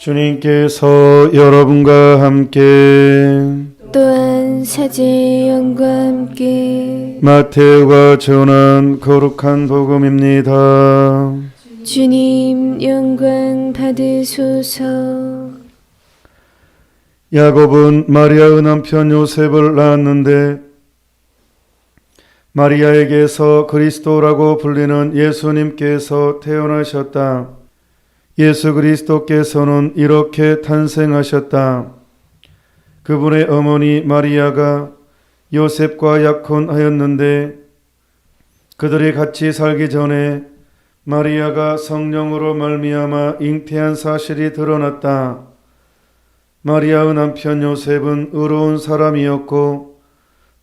주님께서 여러분과 함께 또한 사제의 영과 함께 마태오가 전한 거룩한 복음입니다. 주님 영광 받으소서. 야곱은 마리아의 남편 요셉을 낳았는데 마리아에게서 그리스도라고 불리는 예수님께서 태어나셨다. 예수 그리스도께서는 이렇게 탄생하셨다. 그분의 어머니 마리아가 요셉과 약혼하였는데 그들이 같이 살기 전에 마리아가 성령으로 말미암아 잉태한 사실이 드러났다. 마리아의 남편 요셉은 의로운 사람이었고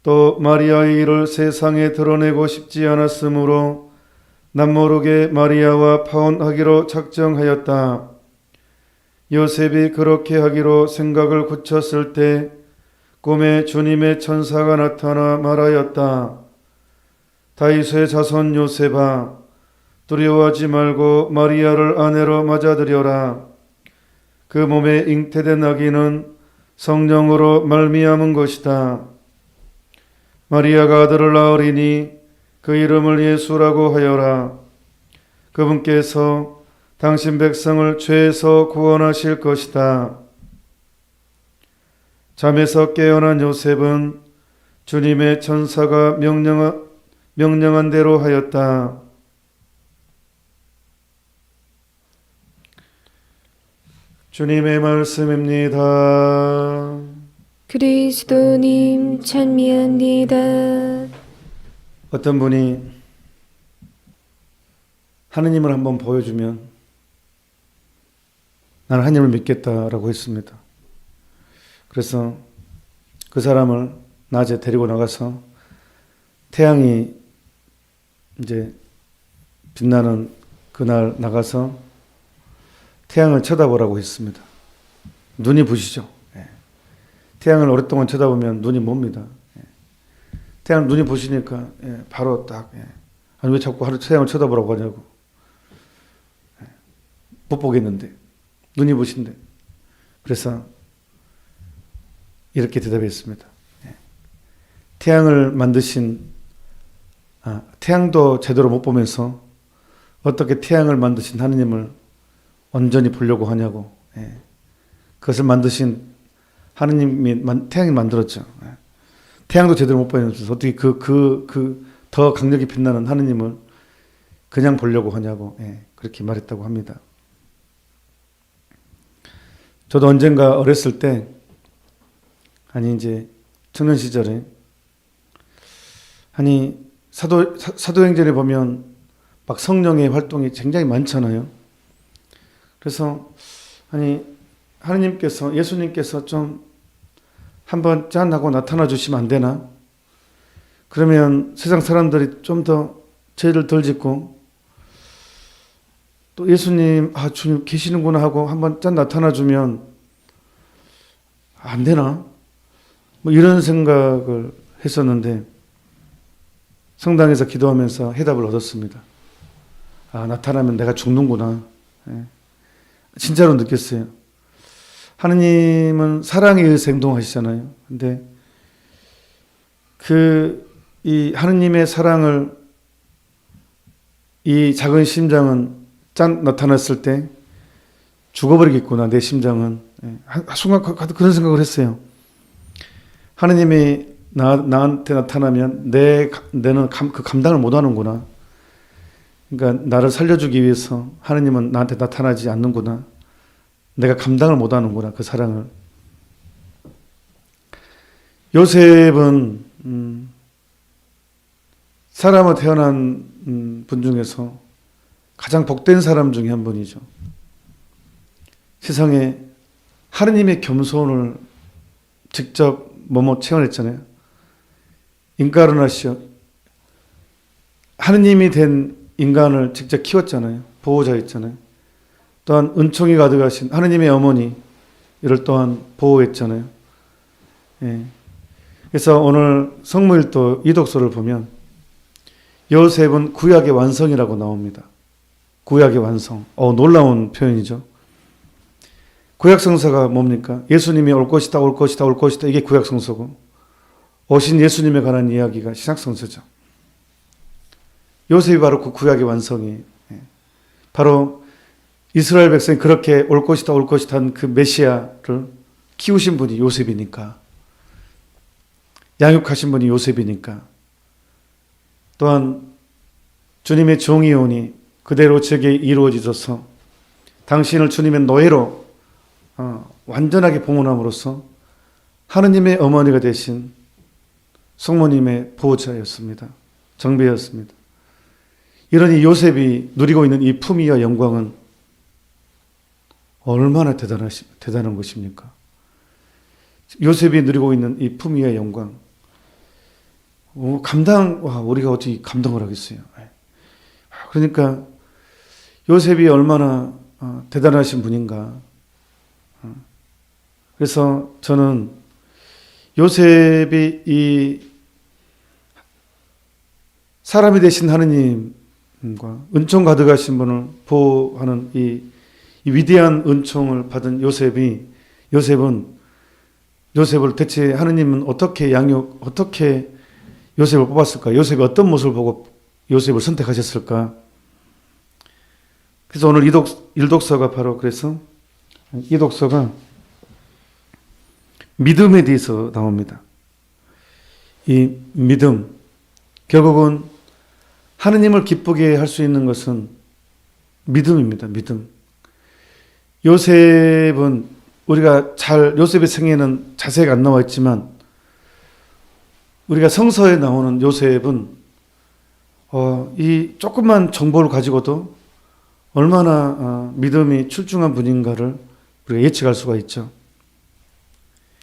또 마리아의 일을 세상에 드러내고 싶지 않았으므로 남모르게 마리아와 파혼하기로 작정하였다. 요셉이 그렇게 하기로 생각을 굳혔을 때 꿈에 주님의 천사가 나타나 말하였다. 다윗의 자손 요셉아, 두려워하지 말고 마리아를 아내로 맞아들여라. 그 몸에 잉태된 아기는 성령으로 말미암은 것이다. 마리아가 아들을 낳으리니 그 이름을 예수라고 하여라. 그분께서 당신 백성을 죄에서 구원하실 것이다. 잠에서 깨어난 요셉은 주님의 천사가 명령한 대로 하였다. 주님의 말씀입니다. 그리스도님 찬미합니다. 어떤 분이 하느님을 한번 보여주면 나는 하느님을 믿겠다라고 했습니다. 그래서 그 사람을 낮에 데리고 나가서 태양이 이제 빛나는 그날 나가서 태양을 쳐다보라고 했습니다. 눈이 부시죠. 태양을 오랫동안 쳐다보면 눈이 멉니다. 태양 눈이 부시니까 바로 딱 아니 왜 자꾸 하루 태양을 쳐다보라고 하냐고. 못 보겠는데 눈이 부신데. 그래서 이렇게 대답했습니다. 태양을 만드신 태양도 제대로 못 보면서 어떻게 태양을 만드신 하느님을 온전히 보려고 하냐고. 그것을 만드신 하느님이 태양이 만들었죠. 태양도 제대로 못 보면서 어떻게 더 강력히 빛나는 하느님을 그냥 보려고 하냐고. 그렇게 말했다고 합니다. 저도 언젠가 어렸을 때 이제 청년 시절에 사도행전에 보면 막 성령의 활동이 굉장히 많잖아요. 그래서 하느님께서 예수님께서 좀 한번 짠 하고 나타나 주시면 안 되나? 그러면 세상 사람들이 좀 더 죄를 덜 짓고 또 예수님 주님 계시는구나 하고 한번 짠 나타나 주면 안 되나? 뭐 이런 생각을 했었는데 성당에서 기도하면서 해답을 얻었습니다. 나타나면 내가 죽는구나. 진짜로 느꼈어요. 하느님은 사랑에 의해서 행동하시잖아요. 근데 이 하느님의 사랑을 이 작은 심장은 짠 나타났을 때 죽어버리겠구나, 내 심장은. 순간 그런 생각을 했어요. 하느님이 나한테 나타나면 내는 그 감당을 못 하는구나. 그러니까 나를 살려주기 위해서 하느님은 나한테 나타나지 않는구나. 내가 감당을 못 하는구나, 그 사랑을. 요셉은 사람으로 태어난 분 중에서 가장 복된 사람 중에 한 분이죠. 세상에 하느님의 겸손을 직접 체험했잖아요. 인카르나시오. 하느님이 된 인간을 직접 키웠잖아요. 보호자였잖아요. 또한 은총이 가득하신 하느님의 어머니 이를 또한 보호했잖아요. 그래서 오늘 성무일도 이독서를 보면 요셉은 구약의 완성이라고 나옵니다. 구약의 완성. 놀라운 표현이죠. 구약 성서가 뭡니까? 예수님이 올 것이다, 올 것이다, 올 것이다. 이게 구약 성서고, 오신 예수님에 관한 이야기가 신약 성서죠. 요셉이 바로 그 구약의 완성이, 바로 이스라엘 백성이 그렇게 올 것이다, 올 것이다 한 그 메시아를 키우신 분이 요셉이니까, 양육하신 분이 요셉이니까, 또한 주님의 종이 오니 그대로 제게 이루어지셔서 당신을 주님의 노예로 완전하게 봉헌함으로써 하느님의 어머니가 되신 성모님의 보호자였습니다. 정배였습니다. 이러니 요셉이 누리고 있는 이 품위와 영광은 얼마나 대단한 것입니까? 요셉이 누리고 있는 이 품위와 영광, 우리가 어떻게 감당을 하겠어요? 그러니까 요셉이 얼마나 대단하신 분인가. 그래서 저는 요셉이 이 사람이 되신 하느님과 은총 가득하신 분을 보호하는 이 위대한 은총을 받은 요셉을 대체 하느님은 어떻게 요셉을 뽑았을까? 요셉이 어떤 모습을 보고 요셉을 선택하셨을까? 그래서 오늘 일독서가 바로 그래서 이 독서가 믿음에 대해서 나옵니다. 이 믿음, 결국은 하느님을 기쁘게 할 수 있는 것은 믿음입니다. 믿음. 요셉은 요셉의 생애는 자세히 안 나와 있지만 우리가 성서에 나오는 요셉은 이 조그만 정보를 가지고도 얼마나 믿음이 출중한 분인가를 우리가 예측할 수가 있죠.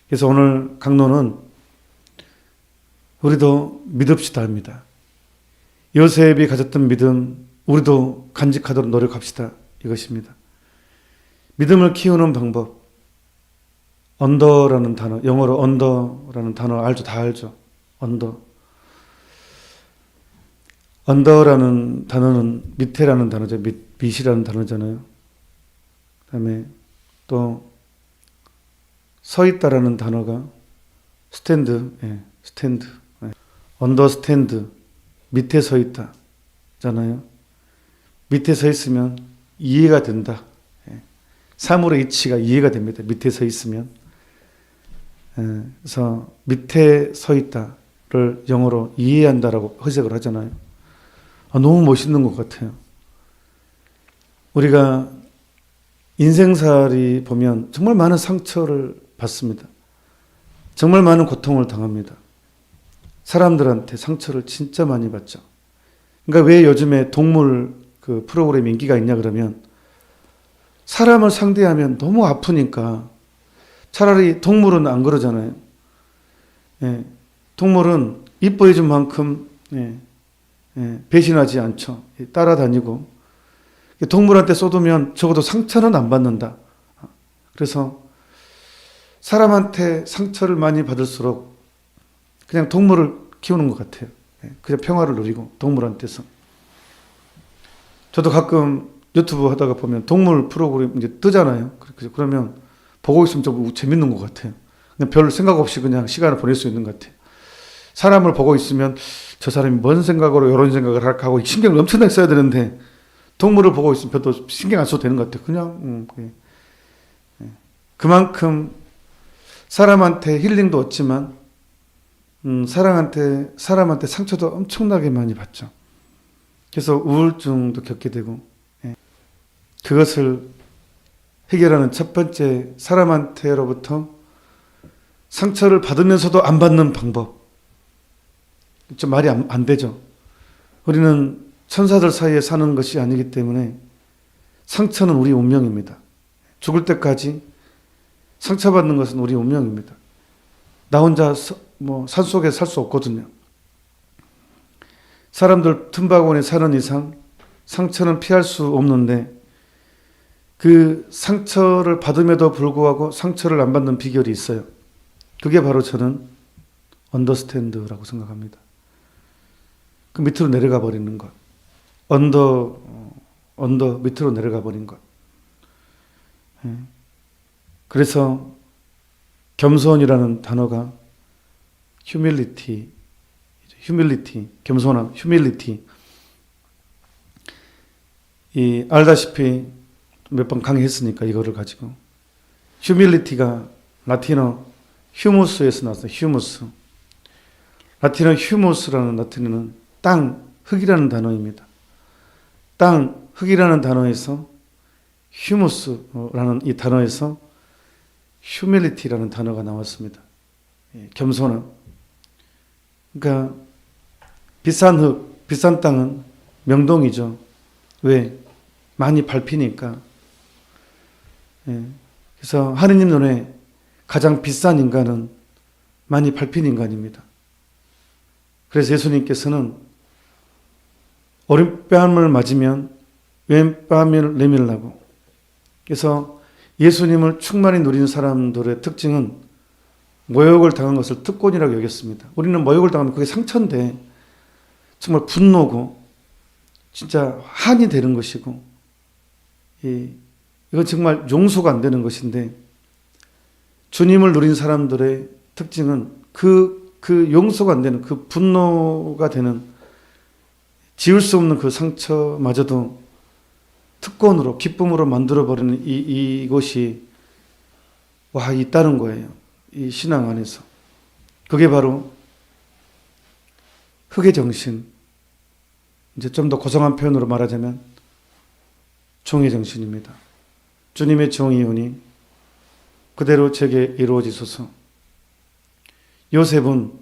그래서 오늘 강론은 우리도 믿읍시다 합니다. 요셉이 가졌던 믿음, 우리도 간직하도록 노력합시다. 이것입니다. 믿음을 키우는 방법, 언더라는 단어, 영어로 언더라는 단어 알죠? 다 알죠? 언더라는 단어는 밑에라는 단어죠. 밑이라는 단어잖아요. 그 다음에 또 서 있다라는 단어가 스탠드. 언더스탠드, 밑에 서 있다잖아요. 밑에 서 있으면 이해가 된다. 사물의 이치가 이해가 됩니다. 밑에 서 있으면. 그래서 밑에 서 있다를 영어로 이해한다라고 해석을 하잖아요. 너무 멋있는 것 같아요. 우리가 인생살이 보면 정말 많은 상처를 받습니다. 정말 많은 고통을 당합니다. 사람들한테 상처를 진짜 많이 받죠. 그러니까 왜 요즘에 동물 그 프로그램 인기가 있냐 그러면 사람을 상대하면 너무 아프니까 차라리 동물은 안 그러잖아요. 동물은 이뻐해 준 만큼 배신하지 않죠. 따라다니고 동물한테 쏟으면 적어도 상처는 안 받는다. 그래서 사람한테 상처를 많이 받을수록 그냥 동물을 키우는 것 같아요. 그냥 평화를 누리고 동물한테서. 저도 가끔 유튜브 하다가 보면 동물 프로그램 이제 뜨잖아요. 그러면 보고 있으면 좀 재밌는 것 같아요. 그냥 별 생각 없이 그냥 시간을 보낼 수 있는 것 같아요. 사람을 보고 있으면 저 사람이 뭔 생각으로 이런 생각을 할까 하고 신경을 엄청나게 써야 되는데 동물을 보고 있으면 별도 신경 안 써도 되는 것 같아요. 그냥 그만큼 사람한테 힐링도 얻지만 사람한테 상처도 엄청나게 많이 받죠. 그래서 우울증도 겪게 되고 그것을 해결하는 첫 번째 사람한테로부터 상처를 받으면서도 안 받는 방법. 좀 말이 안 되죠. 우리는 천사들 사이에 사는 것이 아니기 때문에 상처는 우리 운명입니다. 죽을 때까지 상처받는 것은 우리 운명입니다. 나 혼자 산속에 살 수 없거든요. 사람들 틈바구니에 사는 이상 상처는 피할 수 없는데 그 상처를 받음에도 불구하고 상처를 안 받는 비결이 있어요. 그게 바로 저는 언더스탠드라고 생각합니다. 그 밑으로 내려가 버리는 것. 언더 밑으로 내려가 버린 것. 그래서 겸손이라는 단어가 humility, 겸손함, humility. 알다시피 몇 번 강의했으니까 이거를 가지고 humility가 라틴어 humus에서 나왔어요. humus. 라틴어 humus라는 라틴어는 땅, 흙이라는 단어입니다. 땅, 흙이라는 단어에서 humus라는 이 단어에서 humility라는 단어가 나왔습니다. 겸손함. 그러니까 비싼 흙, 비싼 땅은 명동이죠. 왜? 많이 밟히니까. 그래서 하느님 눈에 가장 비싼 인간은 많이 밟힌 인간입니다. 그래서 예수님께서는 오른뺨을 맞으면 왼뺨을 내밀라고. 그래서 예수님을 충만히 누리는 사람들의 특징은 모욕을 당한 것을 특권이라고 여겼습니다. 우리는 모욕을 당하면 그게 상처인데 정말 분노고 진짜 한이 되는 것이고 이건 정말 용서가 안 되는 것인데 주님을 누린 사람들의 특징은 그 용서가 안 되는 그 분노가 되는 지울 수 없는 그 상처마저도 특권으로 기쁨으로 만들어버리는 이것이 있다는 거예요. 이 신앙 안에서. 그게 바로 흙의 정신. 이제 좀 더 고상한 표현으로 말하자면 종의 정신입니다. 주님의 종이오니 그대로 제게 이루어지소서. 요셉은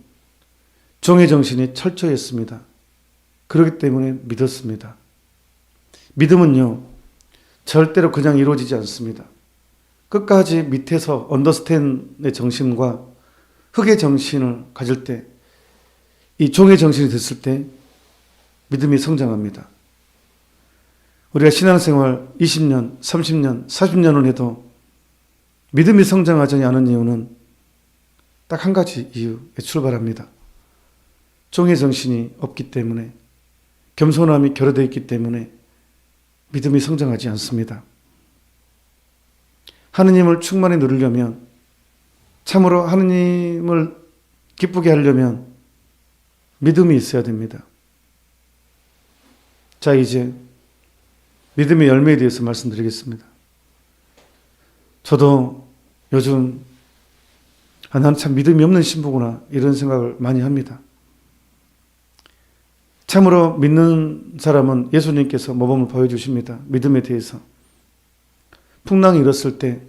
종의 정신이 철저했습니다. 그렇기 때문에 믿었습니다. 믿음은요, 절대로 그냥 이루어지지 않습니다. 끝까지 밑에서 언더스탠드의 정신과 흙의 정신을 가질 때, 이 종의 정신이 됐을 때 믿음이 성장합니다. 우리가 신앙생활 20년, 30년, 40년을 해도 믿음이 성장하지 않은 이유는 딱 한 가지 이유에 출발합니다. 종의 정신이 없기 때문에, 겸손함이 결여되어 있기 때문에 믿음이 성장하지 않습니다. 하느님을 충만히 누리려면, 참으로 하느님을 기쁘게 하려면 믿음이 있어야 됩니다. 자, 이제 믿음의 열매에 대해서 말씀드리겠습니다. 저도 요즘 나는 참 믿음이 없는 신부구나 이런 생각을 많이 합니다. 참으로 믿는 사람은 예수님께서 모범을 보여주십니다. 믿음에 대해서. 풍랑이 일었을 때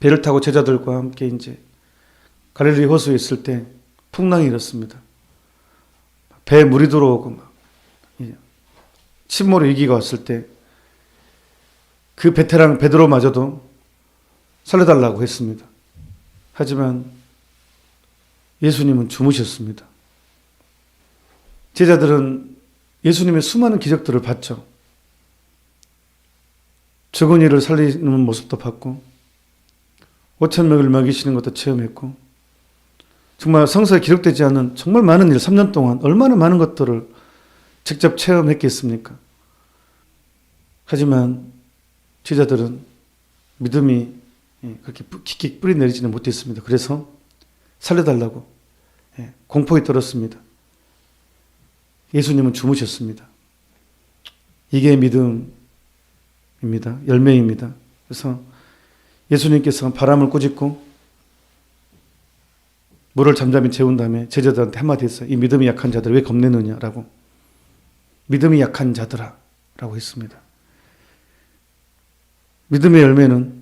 배를 타고 제자들과 함께 이제 갈릴리 호수에 있을 때 풍랑이 일었습니다. 배에 물이 들어오고 막 침몰의 위기가 왔을 때 그 베테랑 베드로마저도 살려달라고 했습니다. 하지만 예수님은 주무셨습니다. 제자들은 예수님의 수많은 기적들을 봤죠. 죽은 이를 살리는 모습도 봤고 5,000명을 먹이시는 것도 체험했고 정말 성서에 기록되지 않은 정말 많은 일, 3년 동안 얼마나 많은 것들을 직접 체험했겠습니까? 하지만 제자들은 믿음이 그렇게 깊이 뿌리 내리지는 못했습니다. 그래서 살려달라고 공포에 떨었습니다. 예수님은 주무셨습니다. 이게 믿음입니다. 열매입니다. 그래서 예수님께서 바람을 꾸짖고 물을 잠잠히 재운 다음에 제자들한테 한마디 했어요. 이 믿음이 약한 자들 왜 겁내느냐라고. 믿음이 약한 자들아 라고 했습니다. 믿음의 열매는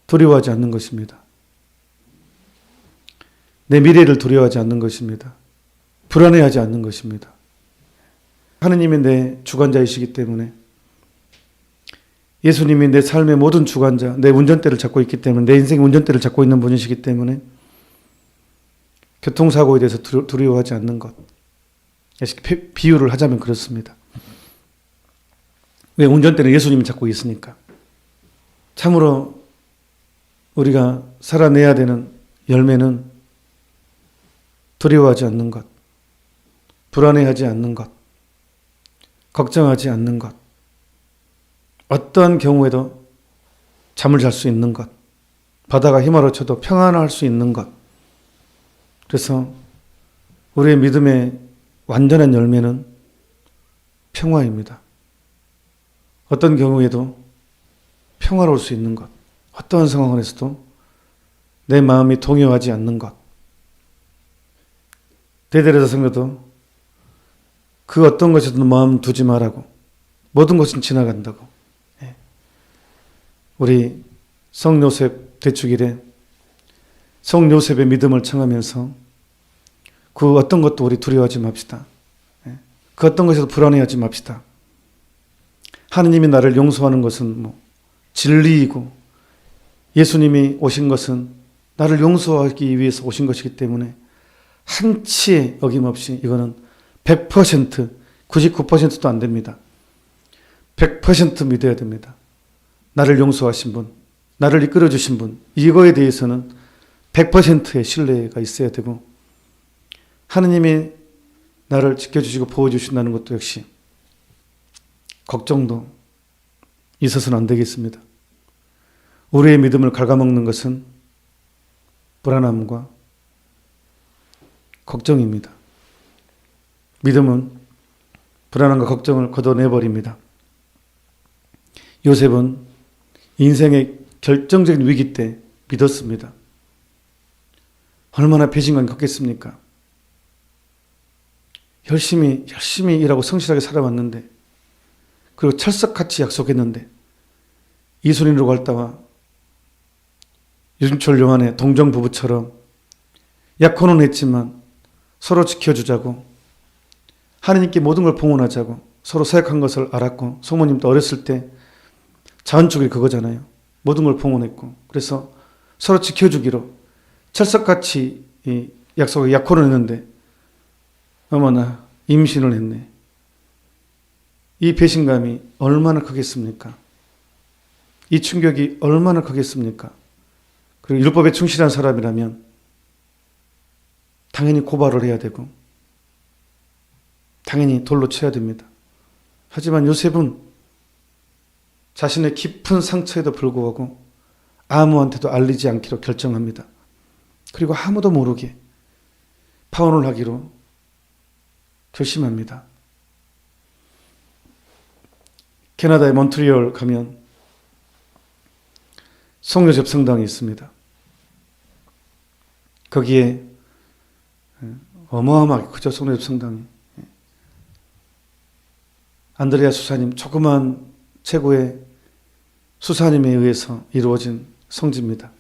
두려워하지 않는 것입니다. 내 미래를 두려워하지 않는 것입니다. 불안해하지 않는 것입니다. 하느님이 내 주관자이시기 때문에 예수님이 내 삶의 모든 주관자, 내 운전대를 잡고 있기 때문에 내 인생의 운전대를 잡고 있는 분이시기 때문에 교통사고에 대해서 두려워하지 않는 것. 비유를 하자면 그렇습니다. 왜? 운전대는 예수님이 잡고 있으니까. 참으로 우리가 살아내야 되는 열매는 두려워하지 않는 것, 불안해하지 않는 것, 걱정하지 않는 것, 어떠한 경우에도 잠을 잘 수 있는 것, 바다가 휘몰아쳐도 평안할 수 있는 것. 그래서 우리의 믿음의 완전한 열매는 평화입니다. 어떤 경우에도 평화로울 수 있는 것, 어떠한 상황 안에서도 내 마음이 동요하지 않는 것. 대대로사 성도도 그 어떤 것에도 마음 두지 말라고, 모든 것은 지나간다고. 우리 성요셉 대축일에 성요셉의 믿음을 청하면서 그 어떤 것도 우리 두려워하지 맙시다. 그 어떤 것에도 불안해하지 맙시다. 하느님이 나를 용서하는 것은 진리이고, 예수님이 오신 것은 나를 용서하기 위해서 오신 것이기 때문에 한치의 어김없이 이거는 100%, 99%도 안 됩니다. 100% 믿어야 됩니다. 나를 용서하신 분, 나를 이끌어 주신 분, 이거에 대해서는 100%의 신뢰가 있어야 되고, 하느님이 나를 지켜주시고 보호주신다는 것도 역시 걱정도 있어서는 안 되겠습니다. 우리의 믿음을 갉아먹는 것은 불안함과 걱정입니다. 믿음은 불안함과 걱정을 걷어내버립니다. 요셉은 인생의 결정적인 위기 때 믿었습니다. 얼마나 배신감 겪겠습니까? 열심히 일하고 성실하게 살아왔는데, 그리고 철석같이 약속했는데, 이순신으로 갈다와 유진철 요한의 동정 부부처럼 약혼은 했지만 서로 지켜주자고, 하느님께 모든 걸 봉헌하자고 서로 사역한 것을 알았고, 소모님도 어렸을 때 자언축이 그거잖아요. 모든 걸 봉헌했고, 그래서 서로 지켜주기로 철석같이 이 약속을 약혼을 했는데 어머나 임신을 했네. 이 배신감이 얼마나 크겠습니까? 이 충격이 얼마나 크겠습니까? 그리고 율법에 충실한 사람이라면 당연히 고발을 해야 되고 당연히 돌로 쳐야 됩니다. 하지만 요셉은 자신의 깊은 상처에도 불구하고 아무한테도 알리지 않기로 결정합니다. 그리고 아무도 모르게 파혼을 하기로 결심합니다. 캐나다의 몬트리올 가면 성요셉 성당이 있습니다. 거기에 어마어마하게 크죠, 성요셉 성당이. 안드레아 수사님, 조그만 최고의 수사님에 의해서 이루어진 성지입니다.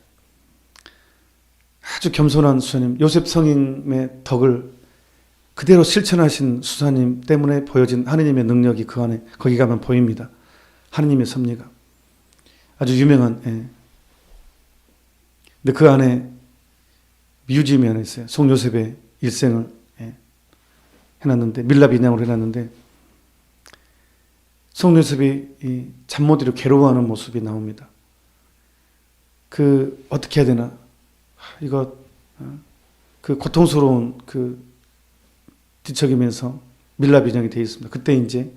아주 겸손한 수사님, 요셉 성인의 덕을 그대로 실천하신 수사님 때문에 보여진 하느님의 능력이 그 안에, 거기 가면 보입니다. 하느님의 섭리가. 아주 유명한, 근데 그 안에 뮤지엄이 하나 있어요. 송요셉의 일생을 해놨는데, 밀랍 인양으로 해놨는데, 송요셉이 잠 못 이루고 괴로워하는 모습이 나옵니다. 어떻게 해야 되나? 이거, 고통스러운 뒤척이면서 밀랍 인양이 되어 있습니다. 그때 이제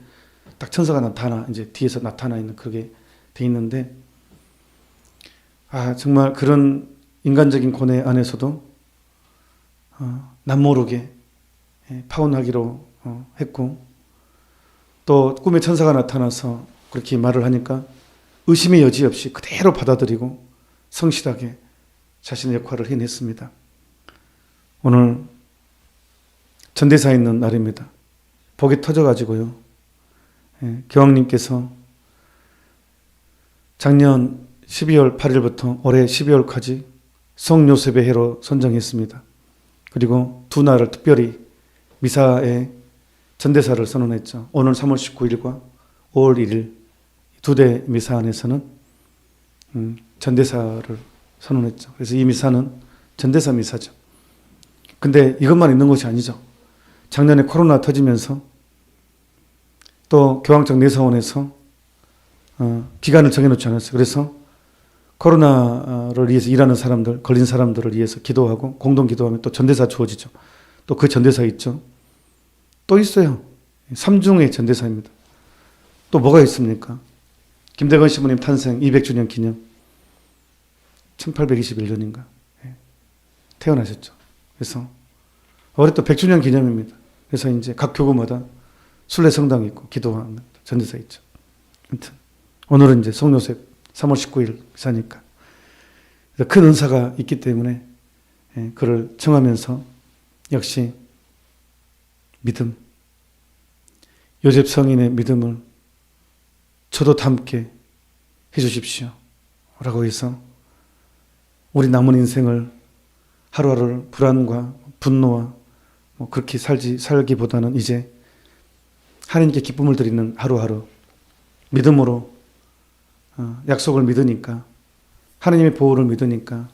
딱 천사가 이제 뒤에서 나타나 있는 그게 되어 있는데, 정말 그런 인간적인 고뇌 안에서도, 남모르게 파혼하기로 했고, 또 꿈에 천사가 나타나서 그렇게 말을 하니까 의심의 여지 없이 그대로 받아들이고 성실하게 자신의 역할을 해냈습니다. 오늘 전대사에 있는 날입니다. 복이 터져가지고요. 교황님께서 작년 12월 8일부터 올해 12월까지 성요셉의 해로 선정했습니다. 그리고 두 날을 특별히 미사에 전대사를 선언했죠. 오늘 3월 19일과 5월 1일 두 대 미사 안에서는 전대사를 선언했죠. 그래서 이 미사는 전대사 미사죠. 근데 이것만 있는 것이 아니죠. 작년에 코로나 터지면서 또 교황청 내사원에서 기간을 정해놓지 않았어요. 그래서 코로나를 위해서 일하는 사람들, 걸린 사람들을 위해서 기도하고 공동 기도하면 또 전대사 주어지죠. 또 그 전대사 있죠. 또 있어요. 3중의 전대사입니다. 또 뭐가 있습니까? 김대건 신부님 탄생 200주년 기념, 1821년인가 태어나셨죠. 그래서 올해 또 100주년 기념입니다. 그래서 이제 각 교구마다 순례 성당이 있고 기도하는 전도사 있죠. 아무튼 오늘은 이제 성요셉 3월 19일 사니까 큰 은사가 있기 때문에 그를 청하면서 역시 믿음, 요셉 성인의 믿음을 저도 담게 해주십시오 라고 해서 우리 남은 인생을 하루하루를 불안과 분노와 그렇게 살기보다는 이제 하나님께 기쁨을 드리는 하루하루 믿음으로 약속을 믿으니까 하나님의 보호를 믿으니까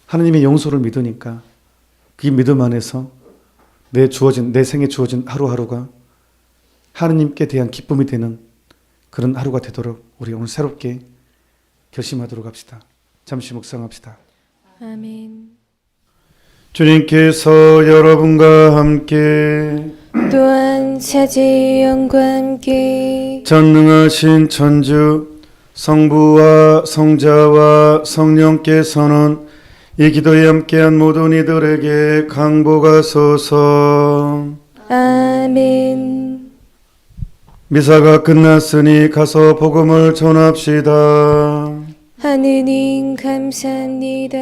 하나님의 용서를 믿으니까 그 믿음 안에서 내 생에 주어진 하루하루가 하나님께 대한 기쁨이 되는 그런 하루가 되도록 우리 오늘 새롭게 결심하도록 합시다. 잠시 묵상합시다. 아멘. 주님께서 여러분과 함께 또한 사제의 영과 함께 전능하신 천주 성부와 성자와 성령께서는 이 기도에 함께한 모든 이들에게 강복하소서. 아멘. 미사가 끝났으니 가서 복음을 전합시다. 하느님 감사합니다.